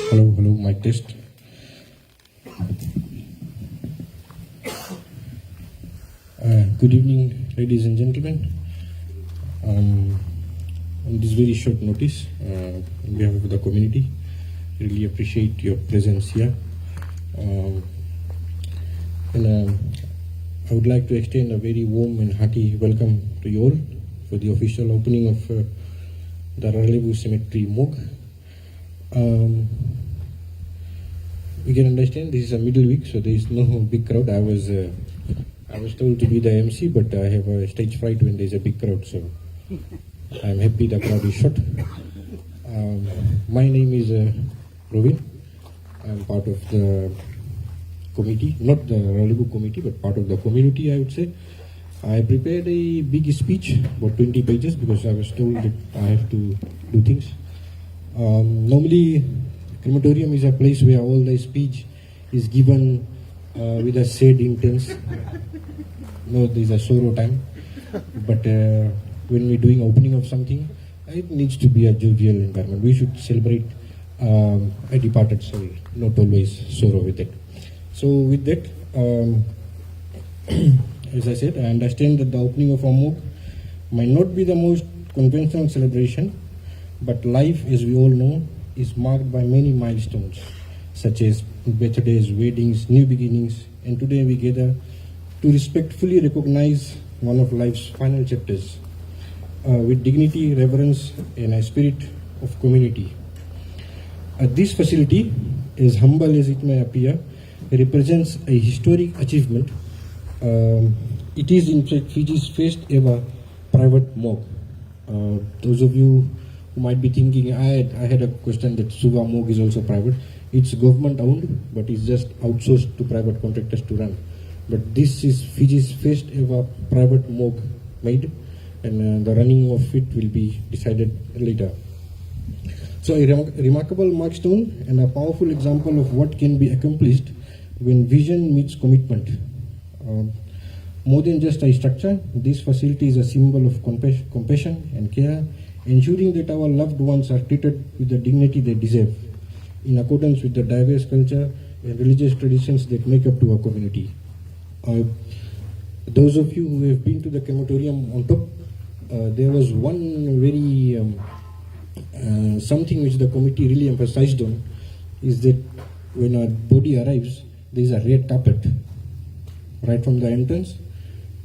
Hello, mic test. Good evening, ladies and gentlemen. On this very short notice, on behalf of the community, really appreciate your presence here. I would like to extend a very warm and hearty welcome to you all for the official opening of the Raralevu Cemetery Morgue. We can understand this is a middle week, so there is no big crowd. I was told to be the MC, but I have a stage fright when there is a big crowd, so I'm happy the crowd is short. My name is Robin. I'm part of the committee, not the Raralevu committee, but part of the community, I would say. I prepared a big speech, about 20 pages, because I was told that I have to do things. Normally, crematorium is a place where all the speech is given with a sad intense. No, there is a sorrow time. But when we're doing opening of something, it needs to be a jovial environment. We should celebrate a departed soul, not always sorrow with it. So with that, as I said, I understand that the opening of a morgue might not be the most conventional celebration, but life, as we all know, is marked by many milestones, such as birthdays, weddings, new beginnings, and today we gather to respectfully recognize one of life's final chapters with dignity, reverence, and a spirit of community. This facility, as humble as it may appear, represents a historic achievement. It is in fact Fiji's first ever private morgue. Those of you who might be thinking, I had a question that Suva Morgue is also private. It's government owned, but it's just outsourced to private contractors to run. But this is Fiji's first ever private morgue made, and the running of it will be decided later. So a remarkable milestone and a powerful example of what can be accomplished when vision meets commitment. More than just a structure, this facility is a symbol of compassion and care, ensuring that our loved ones are treated with the dignity they deserve, in accordance with the diverse culture and religious traditions that make up to our community. Those of you who have been to the crematorium on top, there was one very something which the committee really emphasized on, is that when a body arrives, there is a red carpet right from the entrance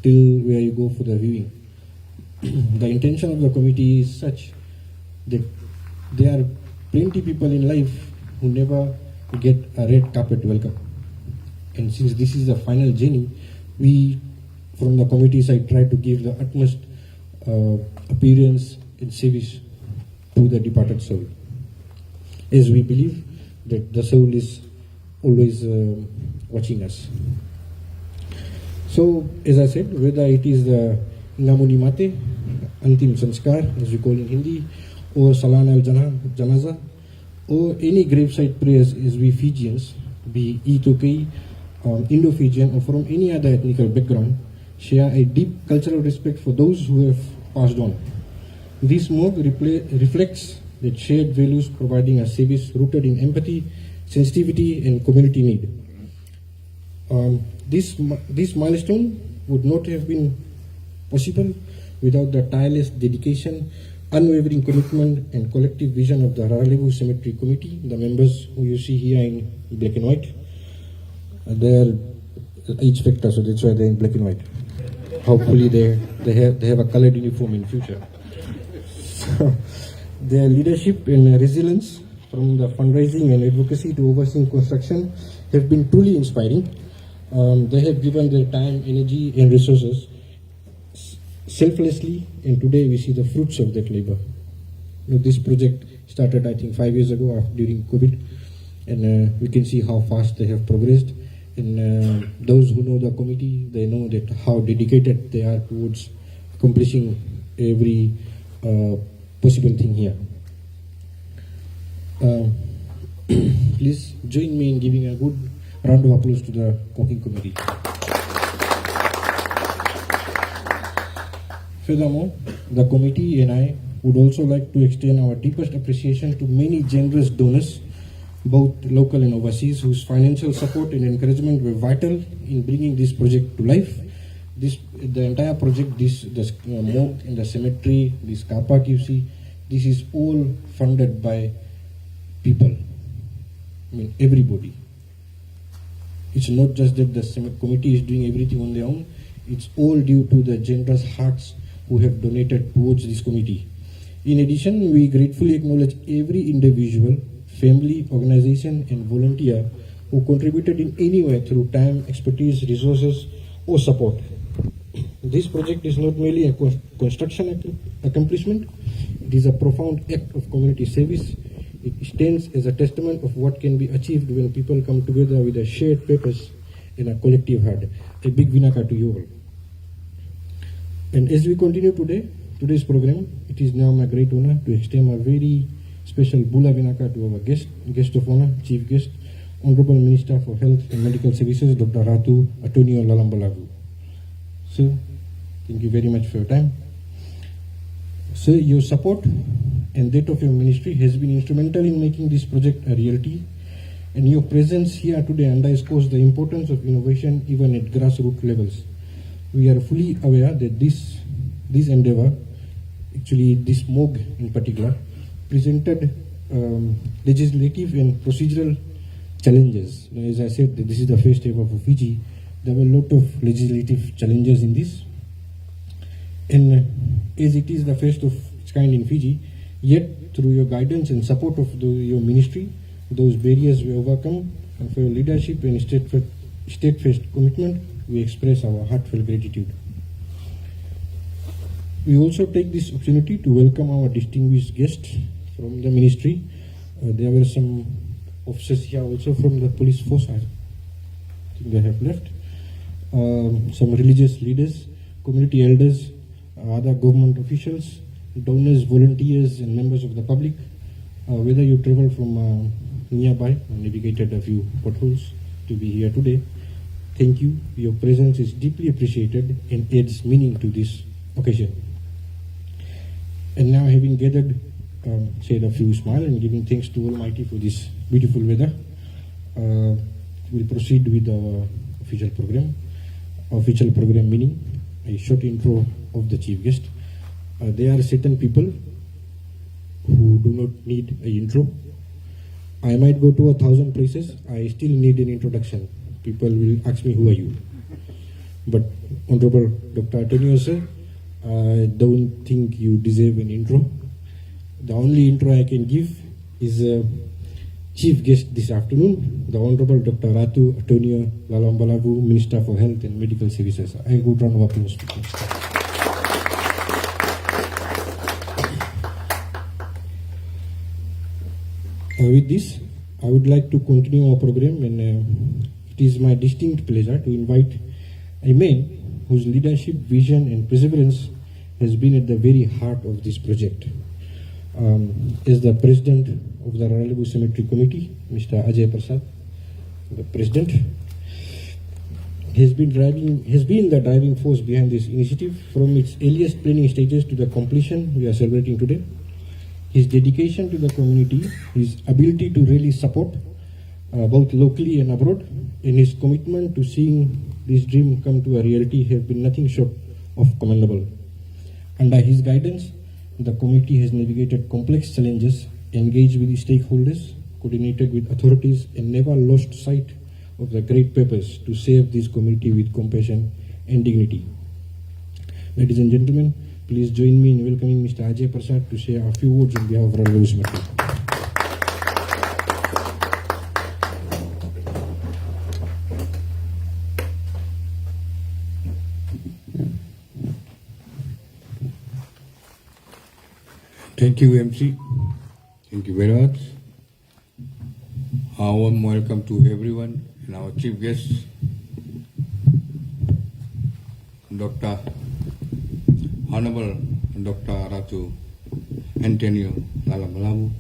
till where you go for the viewing. The intention of the committee is such that there are plenty people in life who never get a red carpet welcome. And since this is the final journey, we from the committee side try to give the utmost appearance and service to the departed soul, as we believe that the soul is always watching us. So, as I said, whether it is the Ngamuni Mate, Antim Sanskar, as we call in Hindi, or Salan al Janaza, or any graveside prayers, as we Fijians, be E2K, Indo-Fijian, or from any other ethnical background, share a deep cultural respect for those who have passed on. This morgue reflects that shared values, providing a service rooted in empathy, sensitivity, and community need. This milestone would not have been possible without the tireless dedication, unwavering commitment, and collective vision of the Raralevu Cemetery Committee, the members who you see here in black and white. They are H factor, so that's why they're in black and white. Hopefully they have a colored uniform in future. So, their leadership and resilience, from the fundraising and advocacy to overseeing construction, have been truly inspiring. They have given their time, energy, and resources selflessly, and today we see the fruits of that labor. This project started, I think, 5 years ago during COVID, and we can see how fast they have progressed. And those who know the committee, they know that how dedicated they are towards accomplishing every possible thing here. Please join me in giving a good round of applause to the cooking committee. Furthermore, the committee and I would also like to extend our deepest appreciation to many generous donors both local and overseas, whose financial support and encouragement were vital in bringing this project to life. The entire project, the morgue and the cemetery, this car park you see, this is all funded by people. I mean, everybody. It's not just that the committee is doing everything on their own. It's all due to the generous hearts who have donated towards this committee. In addition, we gratefully acknowledge every individual, family, organization, and volunteer who contributed in any way through time, expertise, resources, or support. This project is not merely a construction accomplishment, it is a profound act of community service. It stands as a testament of what can be achieved when people come together with a shared purpose and a collective heart. A big vinaka to you all. And as we continue today's program, it is now my great honor to extend a very special Bula vinaka to our guest of honor, Chief Guest, Honorable Minister for Health and Medical Services, Dr. Ratu, Atonio, Lalabalavu. Sir, thank you very much for your time. Sir, your support and that of your ministry has been instrumental in making this project a reality, and your presence here today underscores the importance of innovation even at grassroots levels. We are fully aware that this endeavor, actually this morgue in particular, presented legislative and procedural challenges. As I said, this is the first ever for Fiji. There were a lot of legislative challenges in this. And as it is the first of its kind in Fiji, yet through your guidance and support of your ministry, those barriers were overcome, and for your leadership and steadfast commitment, we express our heartfelt gratitude. We also take this opportunity to welcome our distinguished guests from the ministry. There were some officers here also from the police force. I think they have left. Some religious leaders, community elders, other government officials, donors, volunteers, and members of the public. Whether you travel from nearby and navigated a few potholes to be here today, thank you. Your presence is deeply appreciated and adds meaning to this occasion. And now, having gathered, said a few smile and giving thanks to Almighty for this beautiful weather, we'll proceed with our official program. Official program meaning a short intro of the chief guest. There are certain people who do not need an intro. I might go to 1,000 places, I still need an introduction. People will ask me, who are you? But Honorable Dr. Atonio sir, I don't think you deserve an intro. The only intro I can give is chief guest this afternoon, the Honorable Dr. Ratu, Atonio, Lalabalavu, Minister for Health and Medical Services. A good round of applause. With this, I would like to continue our program, and it is my distinct pleasure to invite a man whose leadership, vision, and perseverance has been at the very heart of this project. As the president of the Raralevu Cemetery Committee, Mr. Ajay Prasad, the president, has been the driving force behind this initiative from its earliest planning stages to the completion we are celebrating today. His dedication to the community, his ability to really support both locally and abroad, and his commitment to seeing this dream come to a reality have been nothing short of commendable. Under his guidance, the committee has navigated complex challenges, engaged with the stakeholders, coordinated with authorities, and never lost sight of the great purpose to serve this community with compassion and dignity. Ladies and gentlemen, please join me in welcoming Mr. Ajay Prasad to share a few words on behalf of Raralevu Cemetery. Thank you, MC. Thank you very much. A warm welcome to everyone and our chief guest, Dr. Honorable Dr. Ratu Atonio Lalabalavu,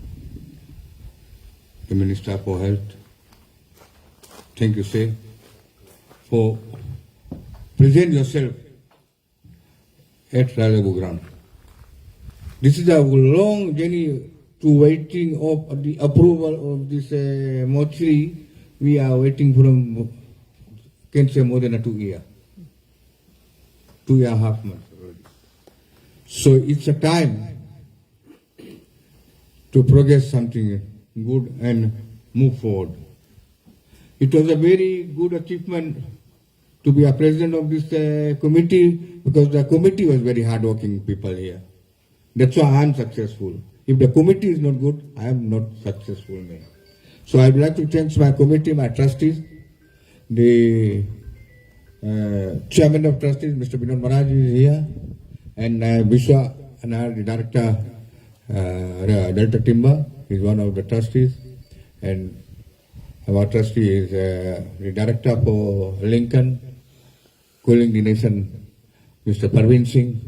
the Minister for Health. Thank you, sir, for present yourself at Raralevu ground. This is a long journey to waiting of the approval of this mortuary. We are waiting from, can say more than 2 years. 2.5 months already. So it's a time to progress something good and move forward. It was a very good achievement to be a president of this committee, because the committee was very hardworking people here. That's why I am successful. If the committee is not good, I am not successful, man. So I would like to thank my committee, my trustees, the chairman of trustees, Mr. Vinod Maharaj is here, and Vishwa, and the director, Delta Timber, is one of the trustees, and our trustee is the director for Lincoln, Cooling the Nation, Mr. Parveen Singh,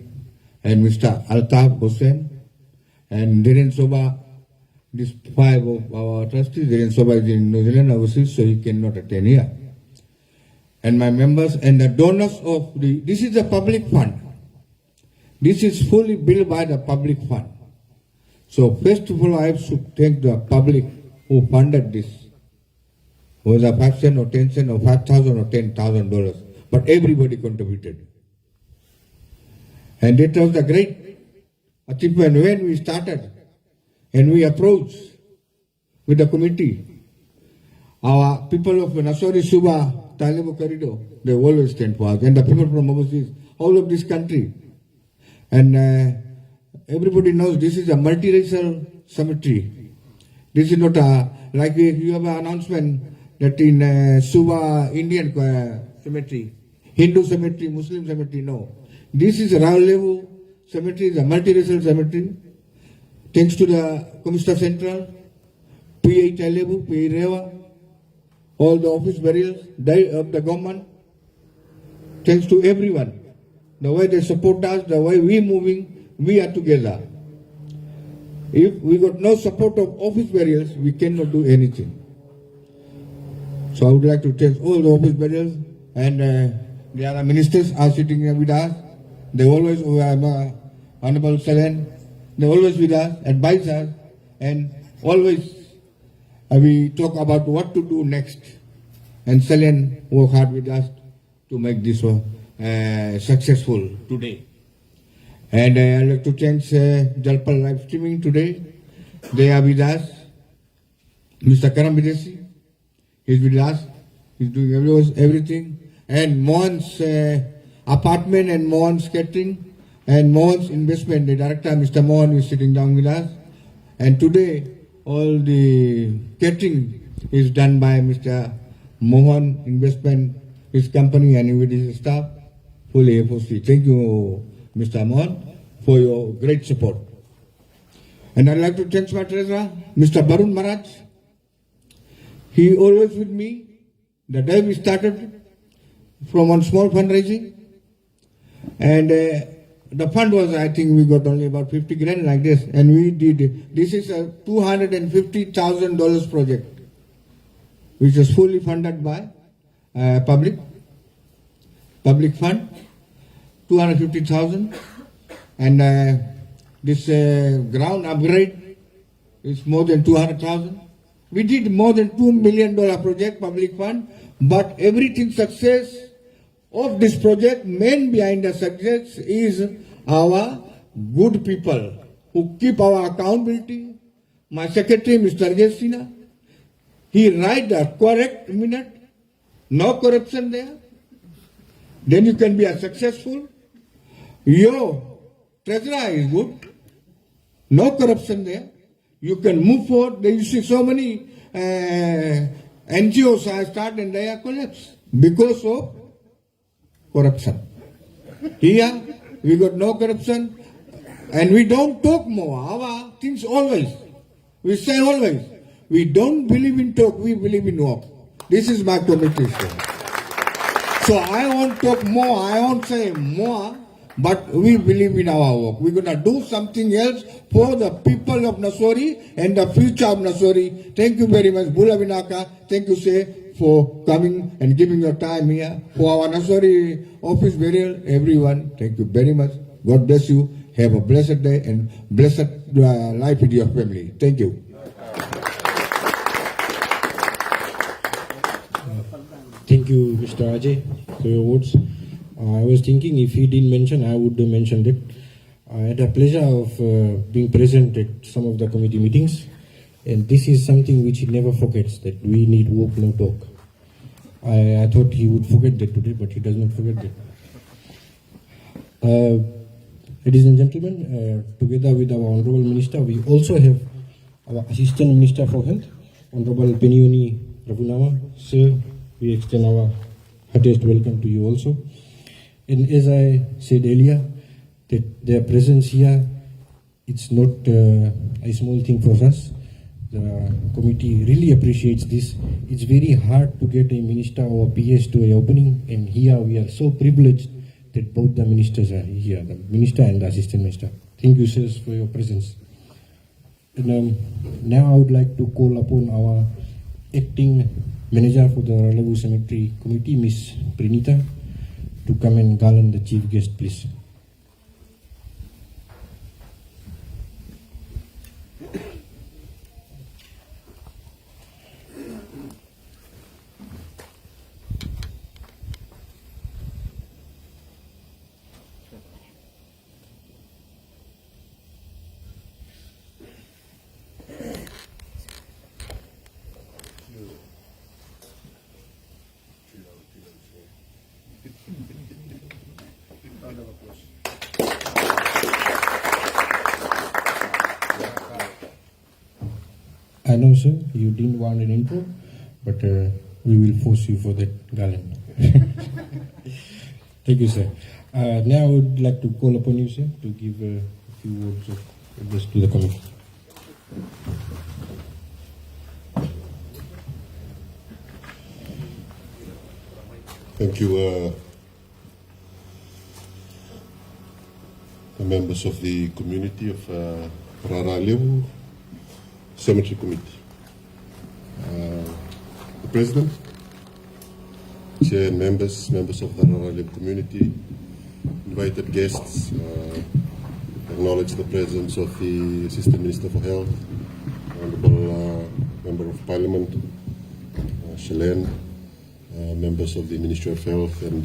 and Mr. Altaf Hussain, and Dhiren Soba. These 5 of our trustees. Dhiren Soba is in New Zealand overseas, so he cannot attend here. And my members and the donors of this is a public fund. This is fully built by the public fund. So first of all, I have to thank the public who funded this. Whether 5 cents or 10 cents or 5,000 or $10,000, but everybody contributed. And it was a great achievement when we started and we approached with the committee. Our people of Nasori, Suba, Lalabalavu corridor, they always stand for us. And the people from overseas, all of this country. And everybody knows this is a multiracial cemetery. This is not a, like you have an announcement that in Suba Indian cemetery, Hindu cemetery, Muslim cemetery, no. This is Raralevu cemetery, the multiracial cemetery. Thanks to the Commissioner Central, P.A. Lalabalavu, P.A. Reva, all the office burials of the government. Thanks to everyone. The way they support us, the way we moving, we are together. If we got no support of office burials, we cannot do anything. So I would like to thank all the office burials, and the other ministers are sitting here with us. They always, Honorable Salen, they always with us, advise us, and always we talk about what to do next. And Salen work hard with us to make this successful today. And I'd like to thank Jalpal live streaming today. They are with us. Mr. Karam Videsi is with us. He's doing everything. And Mohan's apartment and Mohan's catering and Mohan's investment, the director, Mr. Mohan, is sitting down with us. And today, all the catering is done by Mr. Mohan Investment, his company, and with his staff, fully FOC. Thank you, Mr. Mohan, for your great support. And I'd like to thank my treasurer, Mr. Barun Maharaj. He always with me. The day we started from one small fundraising, and the fund was, I think we got only about 50 grand like this, and we did, this is a $250,000 project, which is fully funded by public fund, 250,000, and this ground upgrade is more than 200,000. We did more than $2 million project, public fund, but everything success of this project, main behind the success is our good people who keep our accountability. My secretary, Mr. Jesina, he write the correct minute, no corruption there. Then you can be a successful. Your treasurer is good, no corruption there. You can move forward. There you see so many NGOs are started and they are collapsed because of corruption. Here we got no corruption, and we don't talk more. Our things always, we say always, we don't believe in talk, we believe in work. This is my commitment. So I won't talk more, I won't say more, but we believe in our work. We're going to do something else for the people of Nasori and the future of Nasori. Thank you very much, Bula Vinaka. Thank you, Say, for coming and giving your time here. For our Nasori office burial, everyone, thank you very much. God bless you. Have a blessed day and blessed life with your family. Thank you. Thank you, Mr. Ajay, for your words. I was thinking if he didn't mention, I would have mentioned it. I had the pleasure of being present at some of the committee meetings, and this is something which he never forgets, that we need walk, no talk. I thought he would forget that today, but he does not forget that. Ladies and gentlemen, together with our Honorable Minister, we also have our Assistant Minister for Health, Honorable Penioni Ravunawa. Sir, we extend our heartiest welcome to you also. And as I said earlier, that their presence here, it's not a small thing for us. The committee really appreciates this. It's very hard to get a minister or PS to an opening, and here we are so privileged that both the ministers are here, the minister and the assistant minister. Thank you, sirs, for your presence. And now I would like to call upon our acting manager for the Raralevu Cemetery Committee, Ms. Pranita, to come and garland the chief guest, please. I know, sir, you didn't want an intro, but we will force you for that garland. Thank you, sir. Now I would like to call upon you, sir, to give a few words of address to the committee. Thank you, the members of the community of Raralevu Cemetery Committee. The President, Chair and members of the Raralevu community, invited guests, acknowledge the presence of the Assistant Minister for Health, Honorable Member of Parliament, Shalen, members of the Ministry of Health and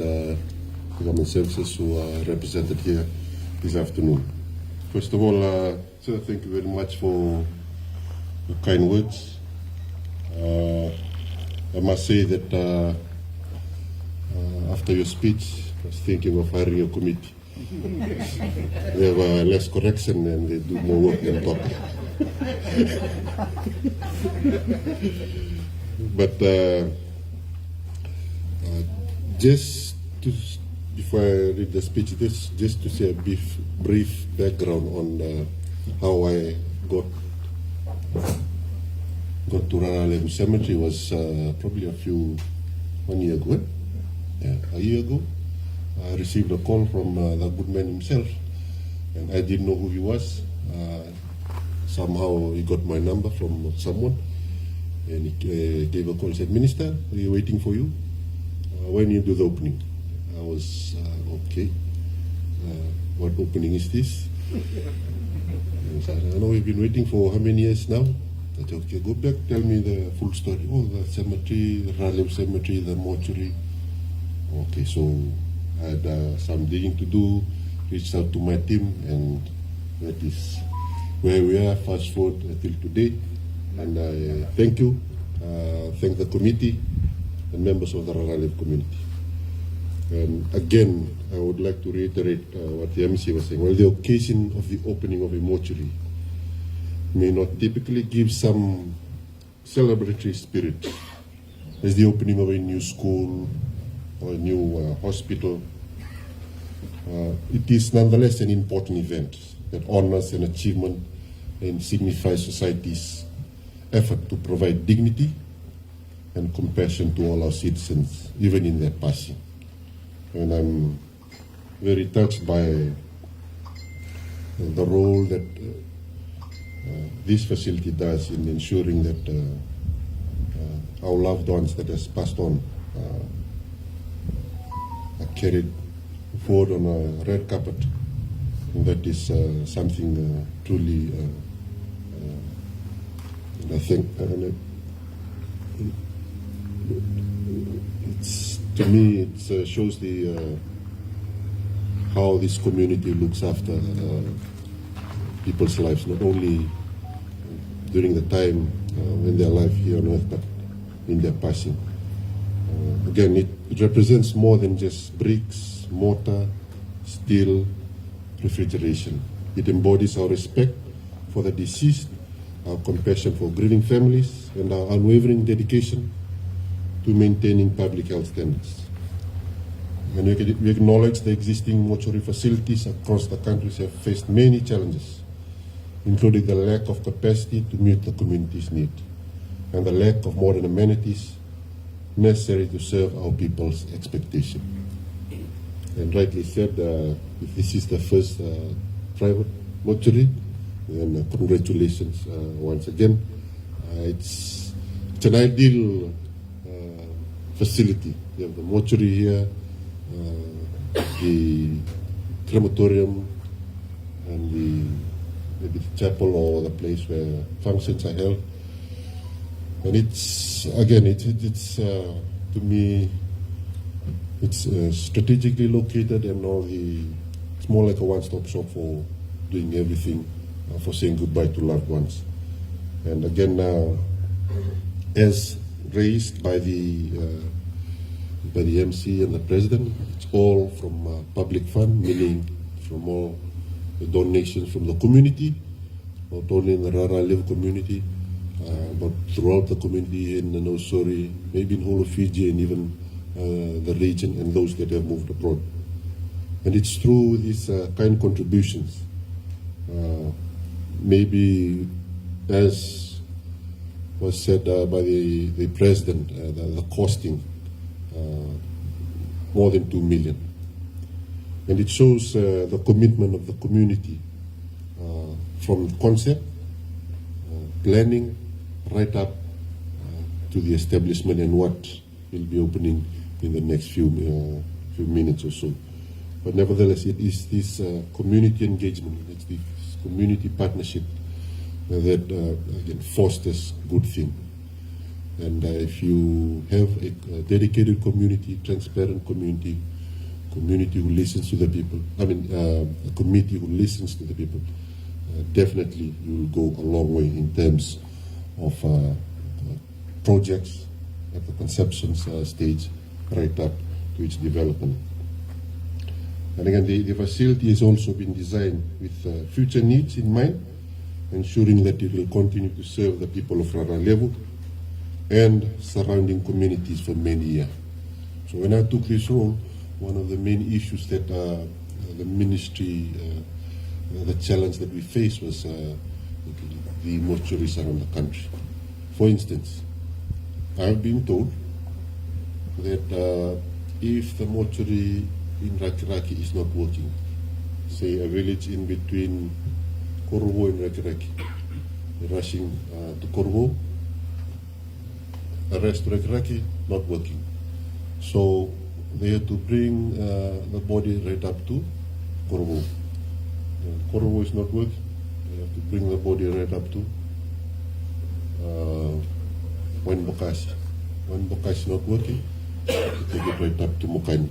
Government Services who are represented here this afternoon. First of all, sir, thank you very much for your kind words. I must say that after your speech, I was thinking of hiring a committee. They have less correction and they do more work than talk. But just to, before I read the speech, just to say a brief background on how I got to Raralevu Cemetery was probably 1 year ago. Yeah, a year ago, I received a call from the good man himself, and I didn't know who he was. Somehow he got my number from someone, and he gave a call. He said, "Minister, we're waiting for you. When you do the opening?" I was okay. What opening is this? And I said, "I know we've been waiting for how many years now?" I said, "Okay, go back, tell me the full story." "Oh, the cemetery, the Raralevu Cemetery, the mortuary." Okay, so I had some digging to do, reached out to my team, and that is where we are, fast forward till today. And I thank you, thank the committee and members of the Raralevu community. And again, I would like to reiterate what the MC was saying. Well, the occasion of the opening of a mortuary may not typically give some celebratory spirit, as the opening of a new school or a new hospital. It is nonetheless an important event that honors an achievement and signifies society's effort to provide dignity and compassion to all our citizens, even in their passing. And I'm very touched by the role that this facility does in ensuring that our loved ones that has passed on are carried forward on a red carpet And that is something truly, and I think, to me, it shows how this community looks after people's lives, not only during the time when they're alive here on earth, but in their passing. Again, it represents more than just bricks, mortar, steel, refrigeration. It embodies our respect for the deceased, our compassion for grieving families, and our unwavering dedication to maintaining public health standards. And we acknowledge the existing mortuary facilities across the country have faced many challenges, including the lack of capacity to meet the community's need, and the lack of modern amenities necessary to serve our people's expectation. And rightly said, if this is the first private mortuary, then congratulations once again. It's an ideal facility. We have the mortuary here, the crematorium, and maybe the chapel or the place where functions are held. And it's, again, it's to me, it's strategically located, and it's more like a one-stop shop for doing everything, for saying goodbye to loved ones. And again, as raised by the MC and the president, it's all from public fund, meaning from all the donations from the community, not only in the Raralevu community, but throughout the community in the Nosori, maybe in whole of Fiji, and even the region, and those that have moved abroad. And it's through these kind contributions, maybe as was said by the president, the costing more than 2 million. And it shows the commitment of the community from concept, planning, right up to the establishment and what will be opening in the next few minutes or so. But nevertheless, it is this community engagement, it's this community partnership that again fosters good thing. And if you have a dedicated community, transparent community who listens to the people, a committee who listens to the people, definitely you will go a long way in terms of projects at the conception stage right up to its development. And again, the facility has also been designed with future needs in mind, ensuring that it will continue to serve the people of Raralevu and surrounding communities for many years. So when I took this role, one of the main issues that the ministry, the challenge that we faced was the mortuaries around the country. For instance, I've been told that if the mortuary in Rakiraki is not working, say a village in between Korovo and Rakiraki, rushing to Korovo, the rest to Rakiraki, not working. So they had to bring the body right up to Korovo. Korovo is not working, they have to bring the body right up to When Bokasi. When Bokasi is not working, they take it right up to Mokani.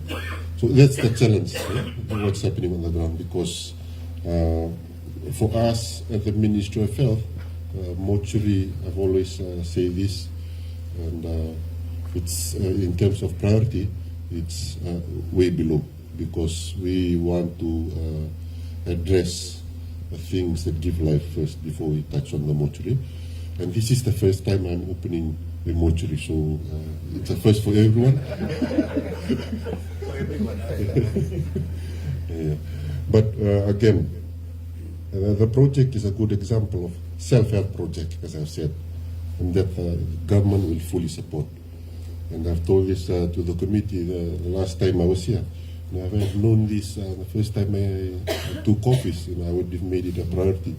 So that's the challenge, what's happening on the ground, because for us at the Ministry of Health, mortuary, I've always say this, and it's in terms of priority, it's way below, because we want to address the things that give life first before we touch on the mortuary. And this is the first time I'm opening the mortuary, so it's a first for everyone. Yeah. But again, the project is a good example of self-help project, as I've said, and that the government will fully support. And I've told this to the committee the last time I was here. And if I had known this the first time I took office, I would have made it a priority.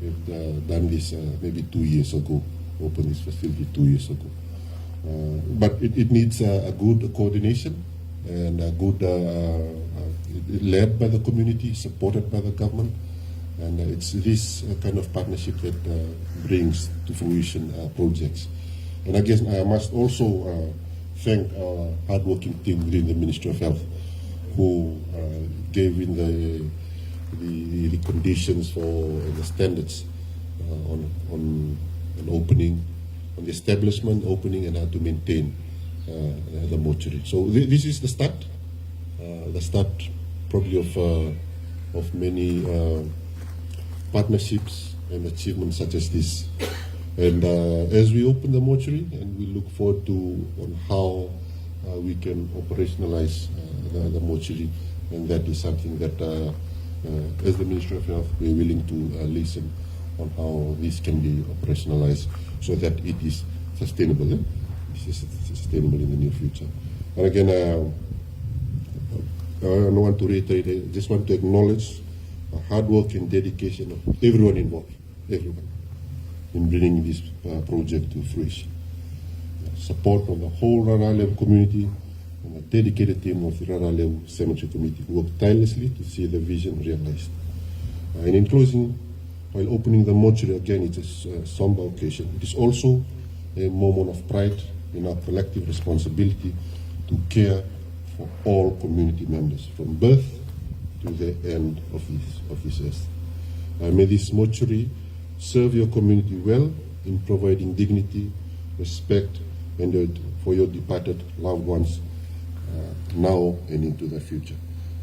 We've done this maybe 2 years ago, opened this facility 2 years ago. But it needs a good coordination and a good led by the community, supported by the government, and it's this kind of partnership that brings to fruition projects. And I guess I must also thank our hardworking team within the Ministry of Health, who gave in the conditions for the standards on opening, on the establishment, opening, and how to maintain the mortuary. So this is the start probably of many partnerships and achievements such as this. And as we open the mortuary, and we look forward to on how we can operationalize the mortuary, and that is something that as the Ministry of Health, we're willing to listen on how this can be operationalized so that it is sustainable. It is sustainable in the near future. And again, I don't want to reiterate, I just want to acknowledge the hard work and dedication of everyone involved, everyone, in bringing this project to fruition. Support from the whole Raralevu community and a dedicated team of the Raralevu Cemetery Committee who worked tirelessly to see the vision realized. And in closing, while opening the mortuary again, it is a somber occasion. It is also a moment of pride in our collective responsibility to care for all community members, from birth to the end of this earth. May this mortuary serve your community well in providing dignity, respect, and for your departed loved ones now and into the future.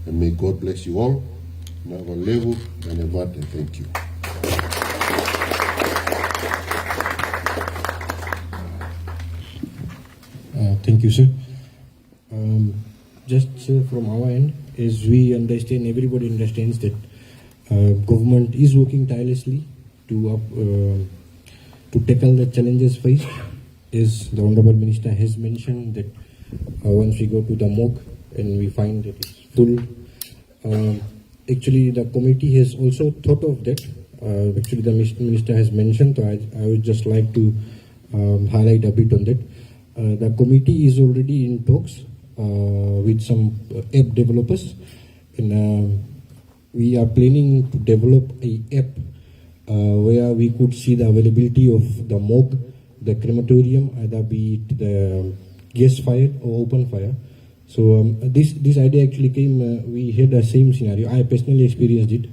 And may God bless you all. Lalabalavu and thank you. Thank you, sir. Just from our end, as we understand, everybody understands that government is working tirelessly to tackle the challenges faced. As the Honorable Minister has mentioned, that once we go to the morgue and we find that it's full, actually the committee has also thought of that. Actually, the Minister has mentioned, so I would just like to highlight a bit on that. The committee is already in talks with some app developers, and we are planning to develop a app where we could see the availability of the morgue, the crematorium, either be it the gas fired or open fire. So this idea actually came. We had the same scenario. I personally experienced it.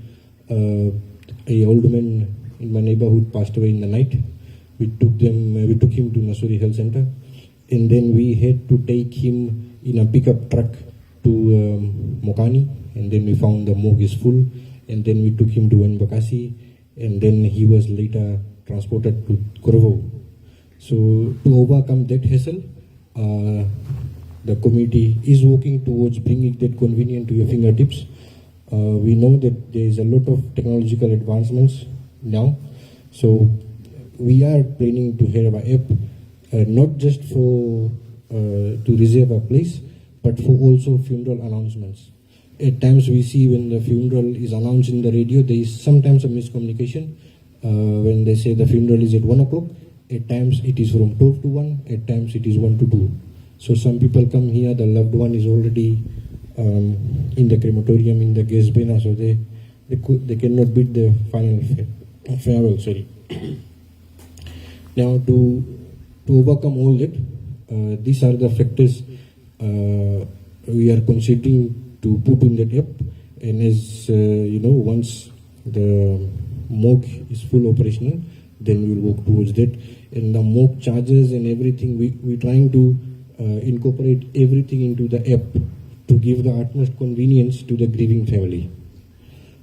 A old man in my neighborhood passed away in the night. We took him to Nasuri Health Center, and then we had to take him in a pickup truck to Mokani, and then we found the morgue is full, and then we took him to Bakasi, and then he was later transported to Kurovo. So to overcome that hassle, the committee is working towards bringing that convenient to your fingertips. We know that there is a lot of technological advancements now, so we are planning to have an app, not just for to reserve a place, but for also funeral announcements. At times we see when the funeral is announced in the radio, there is sometimes a miscommunication. When they say the funeral is at 1 o'clock, at times it is from 12 to 1, at times it is 1 to 2. So some people come here, the loved one is already in the crematorium, in the gas burner, so they cannot beat the final farewell. Sorry. Now to overcome all that, these are the factors we are considering to put in that app. And as once the morgue is full operational, then we will work towards that. And the morgue charges and everything, we're trying to incorporate everything into the app to give the utmost convenience to the grieving family.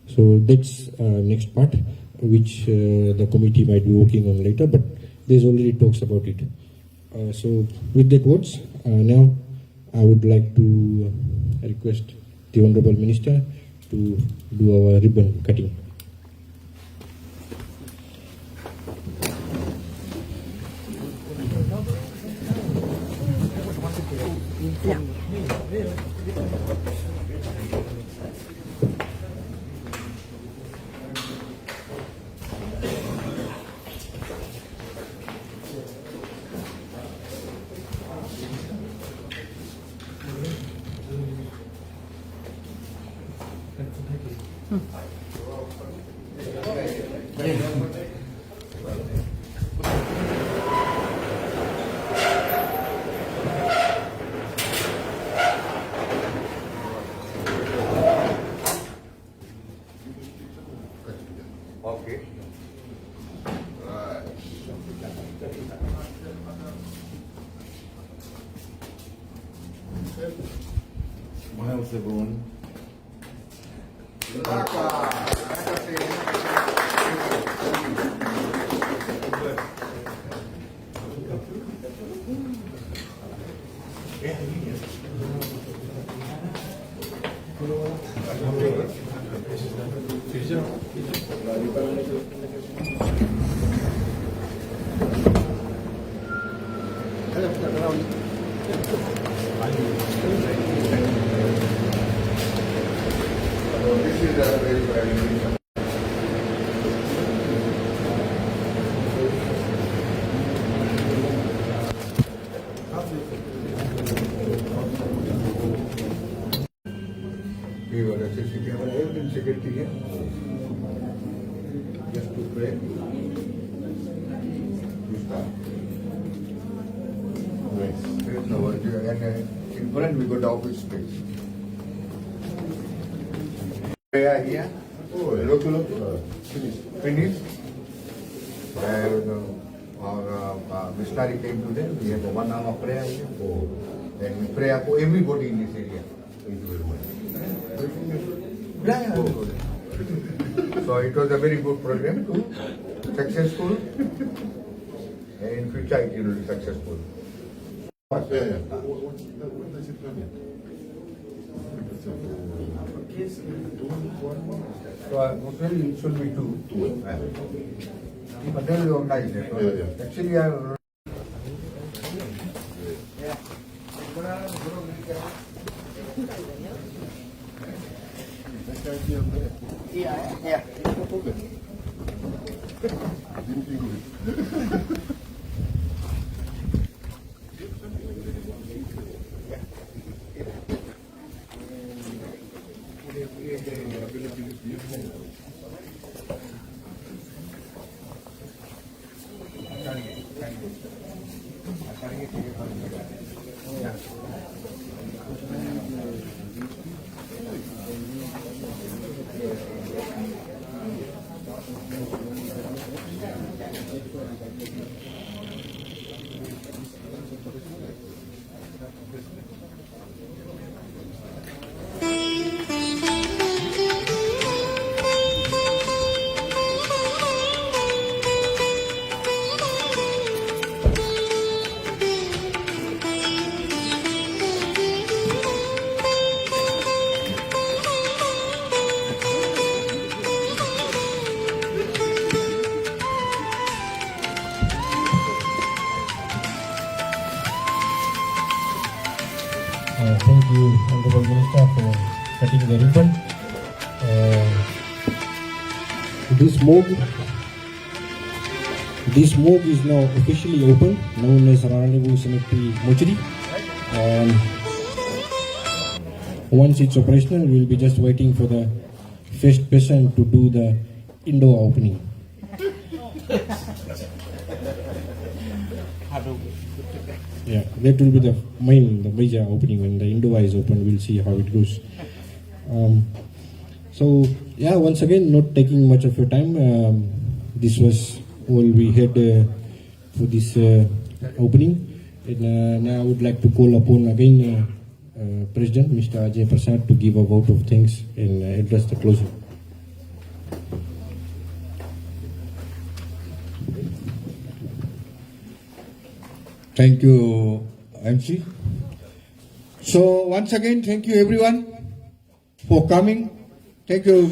So that's next part, which the committee might be working on later, but there's already talks about it. So with that words, now I would like to request the Honorable Minister to do our ribbon cutting. Miles, everyone. This is a very we were assisting everything security here. Just to pray. You start. Nice. There is no work here. And in front we got office space. Prayer here. Oh, yeah. Look. Finished. Finished. And our missionary came today. We have a 1 hour prayer here. Oh, And we pray for everybody in this area. thank you very much. Yeah. So it was a very good program too. Successful. And in future it will be successful. Yeah, yeah. What does it mean? So mostly it should be two. But they will organize it. Yeah, yeah. Actually, Thank you, Honorable Minister, for cutting the ribbon. This morgue is now officially open, known as Raralevu Cemetery Mortuary. Once it's operational, we'll be just waiting for the first person to do the indoor opening. Yeah, that will be the major opening. When the indoor is open, we'll see how it goes. So yeah, once again, not taking much of your time. This was all we had for this opening. And now I would like to call upon again President Mr. Ajay Prasad to give a vote of thanks and address the closing. thank you, MC. So once again, thank you everyone for coming. Thank you,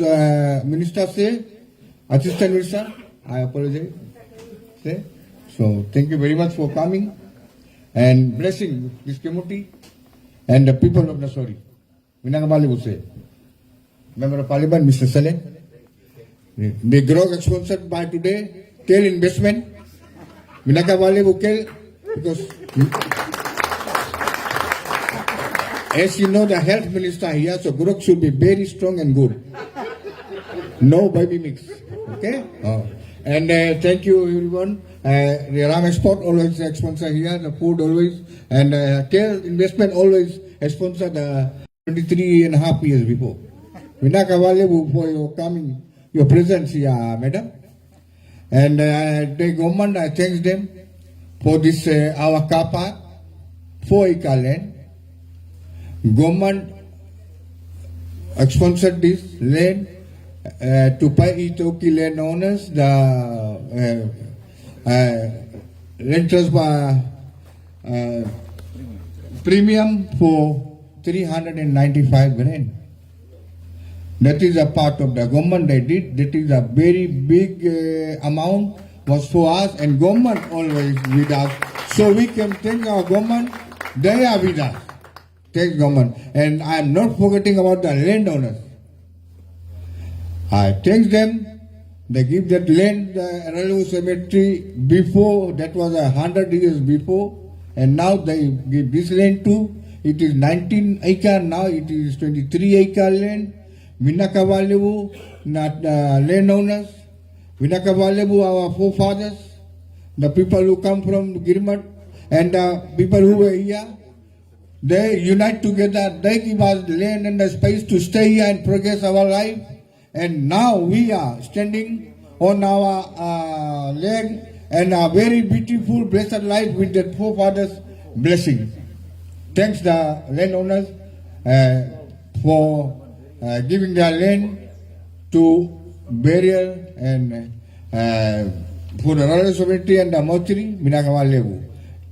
Minister Say, Assistant Minister. I apologize. Say. So thank you very much for coming and blessing this community and the people of Nasori. Inauguration say. Member of Parliament, Mr. Saleh. The growth sponsored by today, Kel Investment. Inauguration Kel, because as you know, the health minister here, so growth should be very strong and good. No baby mix. Okay? And thank you everyone. The Ram Export always sponsor here, the food always, and Kel Investment always sponsored 23.5 years before. Inauguration for your coming, your presence here, madam. And the government, I thank them for this our car park, 4 acre land. Government sponsored this land to pay Itoki landowners the renters premium for 395 grand. That is a part of the government they did. That is a very big amount was for us, and government always with us. So we can thank our government. They are with us. Thanks government. And I am not forgetting about the landowners. I thank them. They give that land, Raralevu cemetery before, that was 100 years before, and now they give this land too. It is 19 acre, now it is 23 acre land. Vinakavalevu, not landowners. Vinakavalevu, our forefathers, the people who come from Girmat, and the people who were here, they unite together, they give us land and the space to stay here and progress our life. And now we are standing on our land and a very beautiful, blessed life with the forefathers' blessing. Thanks the landowners for giving their land to burial and for the Raralevu cemetery and the mortuary, Raralevu.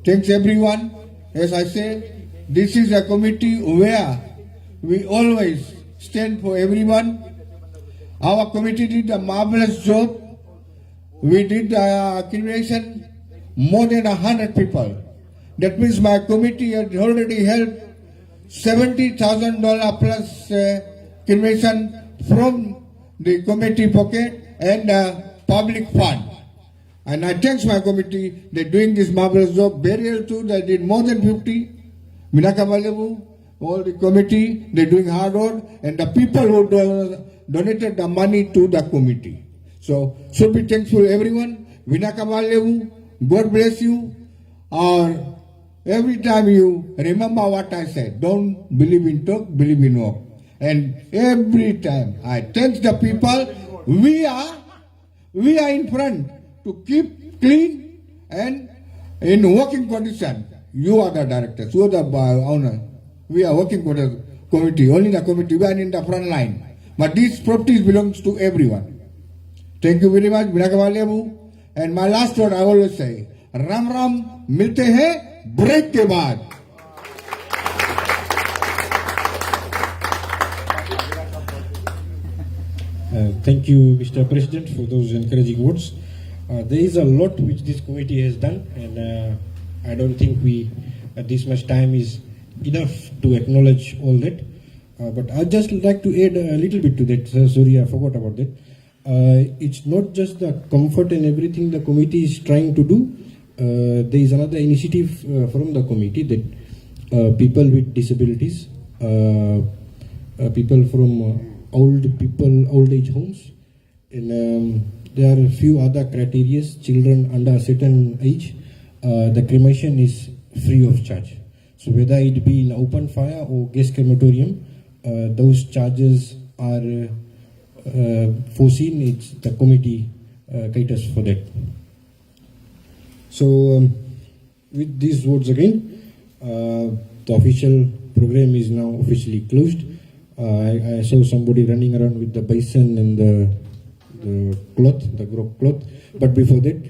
Thanks everyone. As I said, this is a committee where we always stand for everyone. Our committee did a marvelous job. We did accumulation more than 100 people. That means my committee had already helped $70,000 plus accumulation from the committee pocket and public fund. And I thank my committee. They're doing this marvelous job. Burial too, they did more than 50. Vinakavalevu, all the committee, they're doing hard work, and the people who donated the money to the committee. So, should be thankful everyone. Vinakavalevu, God bless you. Or every time you remember what I said, don't believe in talk, believe in walk. And every time I thank the people, we are in front to keep clean and in working condition. You are the directors, you are the owner. We are working for the committee, only the committee, we are in the front line. But these properties belongs to everyone. Thank you very much, Raralevu. And my last word I always say, Ram Ram milte hai break ke baad. Thank you, Mr. President, for those encouraging words. There is a lot which this committee has done, and I don't think we, at this much time, is enough to acknowledge all that. But I'd just like to add a little bit to that. Sorry, I forgot about that. It's not just the comfort and everything the committee is trying to do. There is another initiative from the committee that people with disabilities, people from old age homes, and there are a few other criteria. Children under a certain age, the cremation is free of charge. So whether it be in open fire or gas crematorium, those charges are foreseen. It's the committee caters for that. So with these words again, the official program is now officially closed. I saw somebody running around with the bison and the cloth, the grog cloth. But before that,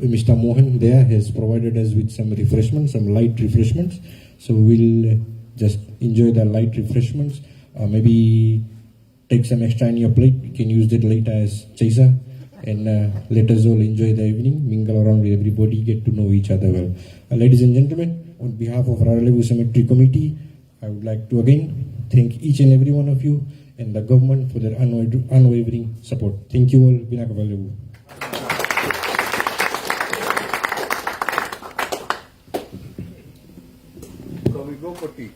Mr. Mohan there has provided us with some refreshments, some light refreshments. So we'll just enjoy the light refreshments. Maybe take some extra in your plate. You can use that later as chaisa. And let us all enjoy the evening, mingle around with everybody, get to know each other well. Ladies and gentlemen, on behalf of Raralevu Cemetery Committee, I would like to again thank each and every one of you and the government for their unwavering support. Thank you all. Vinakavalevu. So we go for tea.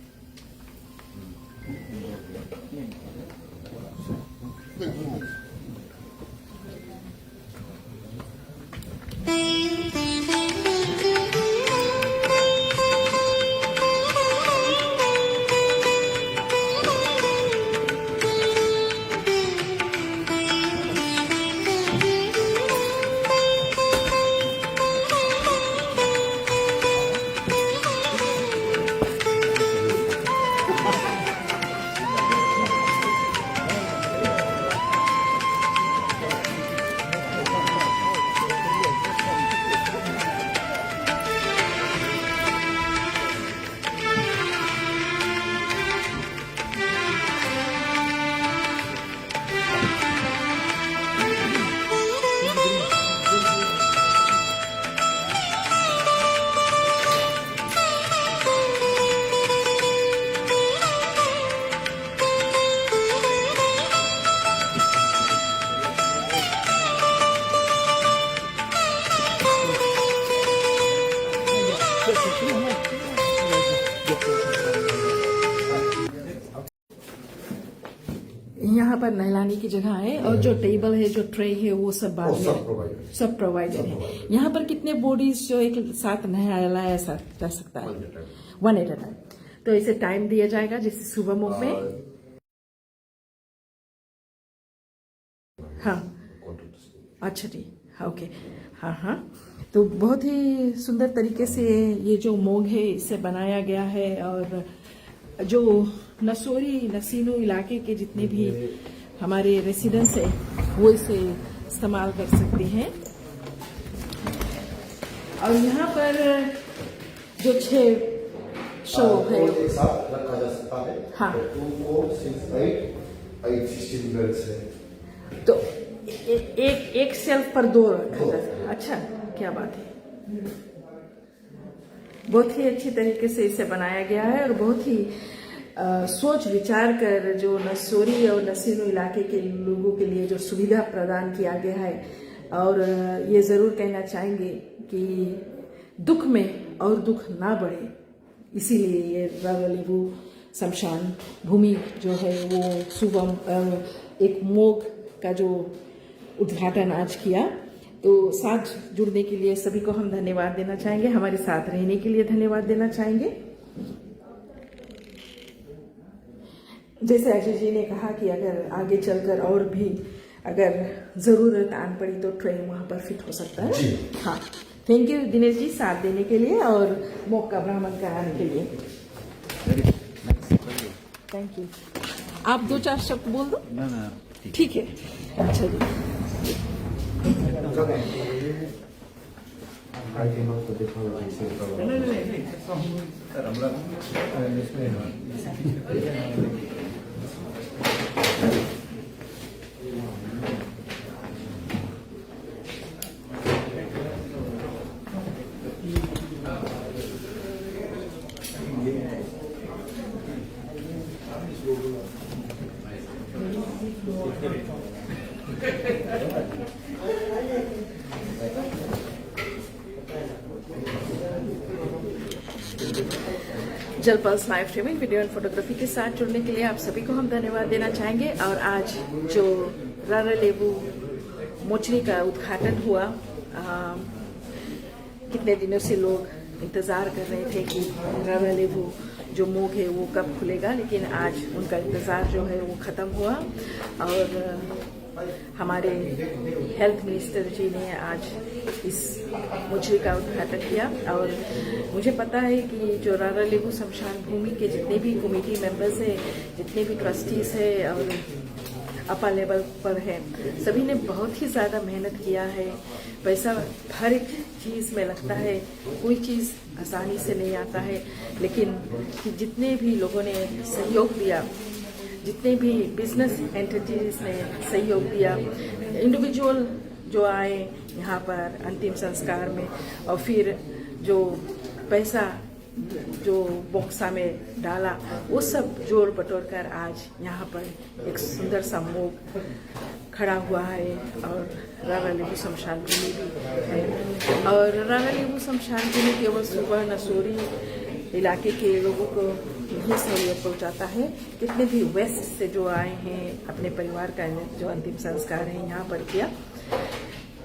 पर नहलाने की जगह है और जो table है, जो tray है, वो सब बाद में सब प्रोवाइडेड है। यहाँ पर कितने बॉडीज जो एक साथ नहलाया जा सकता है? 1 at a time। तो इसे टाइम दिया जाएगा, जैसे सुबह मुख में। हाँ, अच्छा ठीक, ओके, हाँ। तो बहुत ही सुंदर तरीके से ये जो मोग है इसे बनाया गया है, और जो नसोरी नसीनू इलाके के जितने भी हमारे रेसिडेंट्स हैं वो इसे इस्तेमाल कर सकते हैं। और यहाँ पर जो 6 शो है रखा जा सकता है। हाँ, 2, 4, 6, 8 16 बेड्स है। तो एक शेल्फ पर 2 रखा जाता। अच्छा, क्या बात है। बहुत ही अच्छी तरीके से इसे बनाया गया है और बहुत ही सोच विचार कर जो नसोरी और नसीनू इलाके के लोगों के लिए जो सुविधा प्रदान किया गया है। और ये जरूर कहना चाहेंगे कि दुख में और दुख ना बढ़े, इसीलिए ये रारालेवु शमशान भूमि जो है वो सुबह एक मोग का जो उद्घाटन आज किया। तो साथ जुड़ने के लिए सभी को हम धन्यवाद देना चाहेंगे, हमारे साथ रहने के लिए धन्यवाद देना चाहेंगे। जैसे अजय जी ने कहा कि अगर आगे चलकर और भी अगर जरूरत आन पड़ी तो ट्रेन वहां पर फिट हो सकता है। हाँ, थैंक यू दिनेश जी साथ देने के लिए और मोग का भ्रमण कराने के लिए। Thank you. आप 2-4 शब्द बोल दो ना। ठीक है, अच्छा जी। जल pulse live streaming video and photography के साथ जुड़ने के लिए आप सभी को हम धन्यवाद देना चाहेंगे। और आज जो रारालेवु मोचरी का उद्घाटन हुआ, कितने दिनों से लोग इंतजार कर रहे थे कि रारालेवु जो मोग है वो कब खुलेगा, लेकिन आज उनका इंतजार जो है वो खत्म हुआ। और हमारे हेल्थ मिनिस्टर जी ने आज इस मोचरी का उद्घाटन किया। और मुझे पता है कि जो रारालेवु शमशान भूमि के जितने भी कमेटी मेंबर्स हैं, जितने भी ट्रस्टीज हैं और अपर लेवल पर है, सभी ने बहुत ही ज़्यादा मेहनत किया है। पैसा हर एक चीज़ में लगता है, कोई चीज़ आसानी से नहीं आता है, लेकिन जितने भी लोगों ने सहयोग दिया, जितने भी बिजनेस एंटिटीज ने सहयोग दिया, इंडिविजुअल जो आए यहाँ पर अंतिम संस्कार में, और फिर जो पैसा जो बॉक्सा में डाला, वो सब जोड़ बटोर कर आज यहाँ पर एक सुंदर सा मोग खड़ा हुआ है। और रारालेवु शमशान भूमि भी है। और रारालेवु शमशान भूमि केवल सुबह नसोरी इलाके के लोगों को यही सहूलियत पहुँचाता है, कितने भी वेस्ट से जो आए हैं अपने परिवार का जो अंतिम संस्कार है यहाँ पर किया।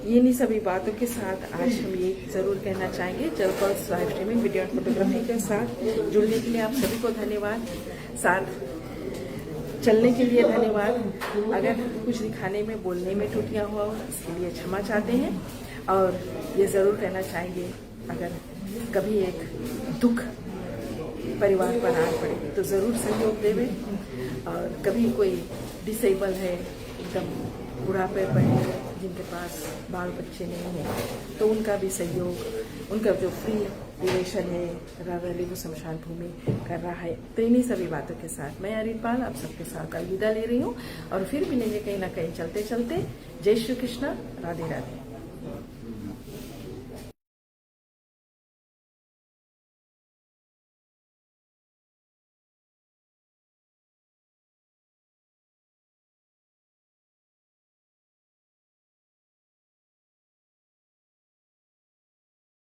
इन्हीं सभी बातों के साथ आज हम ये जरूर कहना चाहेंगे, जल pulse live streaming video and photography के साथ जुड़ने के लिए आप सभी को धन्यवाद, साथ चलने के लिए धन्यवाद। अगर कुछ दिखाने में, बोलने में त्रुटियां हुआ हो इसके लिए क्षमा चाहते हैं। और ये ज़रूर कहना चाहेंगे, अगर कभी एक दुख परिवार पर आ पड़े तो ज़रूर सहयोग देवे। और कभी कोई डिसेबल है, एकदम बुढ़ापे पर है, जिनके पास बाल बच्चे नहीं हैं, तो उनका भी सहयोग, उनका जो फ्री रिलेशन है रारालेवु शमशान भूमि कर रहा है। तो इन्हीं सभी बातों के साथ मैं अरितपाल आप सबके साथ अलविदा ले रही हूँ, और फिर मिलेंगे कहीं ना कहीं चलते चलते। जय श्री कृष्णा, राधे राधे।